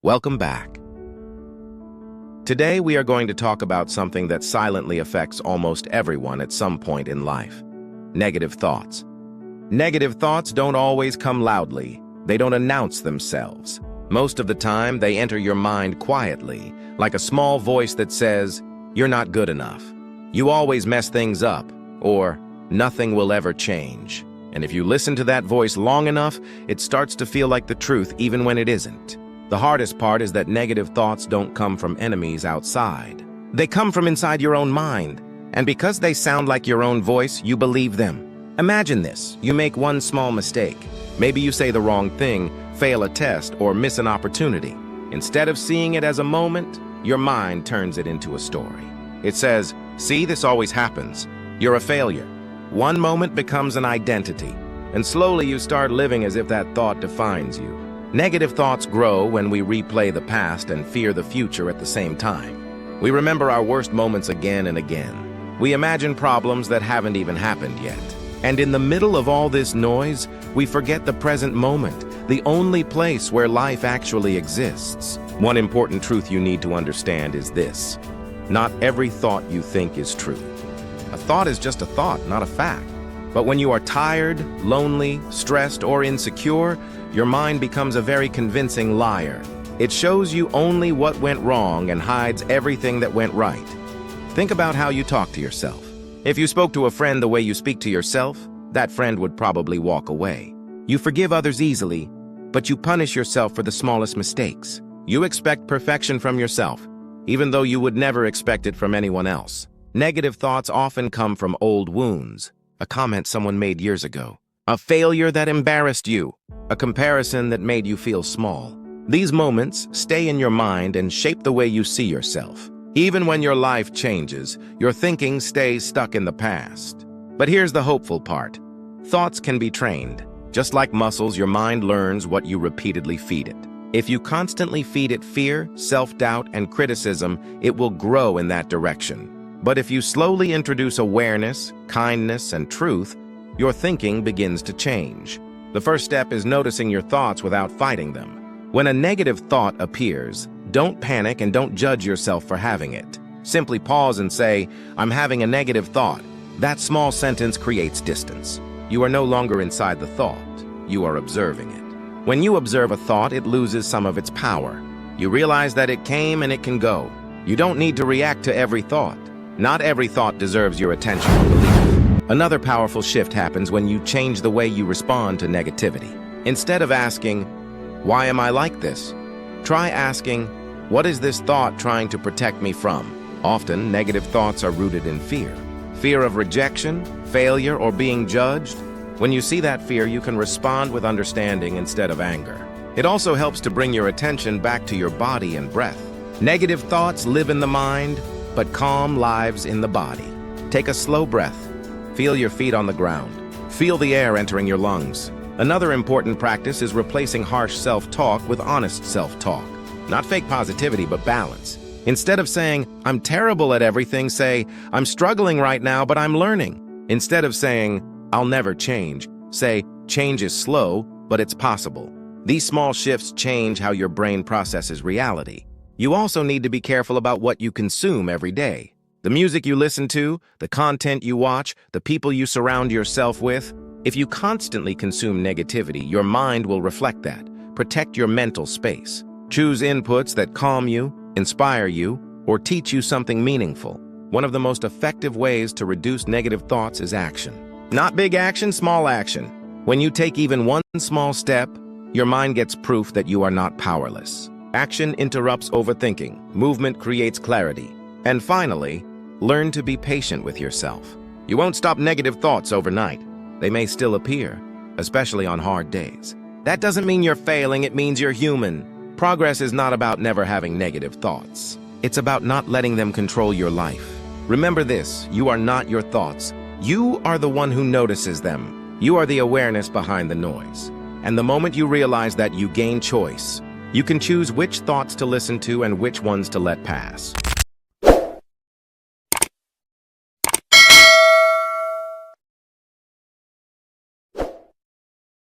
Welcome back. Today we are going to talk about something that silently affects almost everyone at some point in life. Negative thoughts. Negative thoughts don't always come loudly. They don't announce themselves. Most of the time, they enter your mind quietly, like a small voice that says, "You're not good enough. You always mess things up," or "Nothing will ever change." And if you listen to that voice long enough, it starts to feel like the truth even when it isn't. The hardest part is that negative thoughts don't come from enemies outside. They come from inside your own mind. And because they sound like your own voice, you believe them. Imagine this. You make one small mistake. Maybe you say the wrong thing, fail a test, or miss an opportunity. Instead of seeing it as a moment, your mind turns it into a story. It says, "See, this always happens. You're a failure." One moment becomes an identity, and slowly you start living as if that thought defines you. Negative thoughts grow when we replay the past and fear the future at the same time. We remember our worst moments again and again. We imagine problems that haven't even happened yet. And in the middle of all this noise, we forget the present moment, the only place where life actually exists. One important truth you need to understand is this: not every thought you think is true. A thought is just a thought, not a fact. But when you are tired, lonely, stressed, or insecure, your mind becomes a very convincing liar. It shows you only what went wrong and hides everything that went right. Think about how you talk to yourself. If you spoke to a friend the way you speak to yourself, that friend would probably walk away. You forgive others easily, but you punish yourself for the smallest mistakes. You expect perfection from yourself, even though you would never expect it from anyone else. Negative thoughts often come from old wounds, a comment someone made years ago, a failure that embarrassed you, a comparison that made you feel small. These moments stay in your mind and shape the way you see yourself. Even when your life changes, your thinking stays stuck in the past. But here's the hopeful part. Thoughts can be trained. Just like muscles, your mind learns what you repeatedly feed it. If you constantly feed it fear, self-doubt, and criticism, it will grow in that direction. But if you slowly introduce awareness, kindness, and truth, your thinking begins to change. The first step is noticing your thoughts without fighting them. When a negative thought appears, don't panic and don't judge yourself for having it. Simply pause and say, "I'm having a negative thought." That small sentence creates distance. You are no longer inside the thought. You are observing it. When you observe a thought, it loses some of its power. You realize that it came and it can go. You don't need to react to every thought. Not every thought deserves your attention or belief. Another powerful shift happens when you change the way you respond to negativity. Instead of asking, "Why am I like this?" try asking, "What is this thought trying to protect me from?" Often, negative thoughts are rooted in fear. Fear of rejection, failure, or being judged. When you see that fear, you can respond with understanding instead of anger. It also helps to bring your attention back to your body and breath. Negative thoughts live in the mind, but calm lives in the body. Take a slow breath. Feel your feet on the ground. Feel the air entering your lungs. Another important practice is replacing harsh self-talk with honest self-talk. Not fake positivity, but balance. Instead of saying, "I'm terrible at everything," say, "I'm struggling right now, but I'm learning." Instead of saying, "I'll never change," say, "Change is slow, but it's possible." These small shifts change how your brain processes reality. You also need to be careful about what you consume every day. The music you listen to, the content you watch, the people you surround yourself with. If you constantly consume negativity, your mind will reflect that. Protect your mental space. Choose inputs that calm you, inspire you, or teach you something meaningful. One of the most effective ways to reduce negative thoughts is action. Not big action, small action. When you take even one small step, your mind gets proof that you are not powerless. Action interrupts overthinking. Movement creates clarity. And finally, learn to be patient with yourself. You won't stop negative thoughts overnight. They may still appear, especially on hard days. That doesn't mean you're failing, it means you're human. Progress is not about never having negative thoughts. It's about not letting them control your life. Remember this, you are not your thoughts. You are the one who notices them. You are the awareness behind the noise. And the moment you realize that, you gain choice. You can choose which thoughts to listen to and which ones to let pass.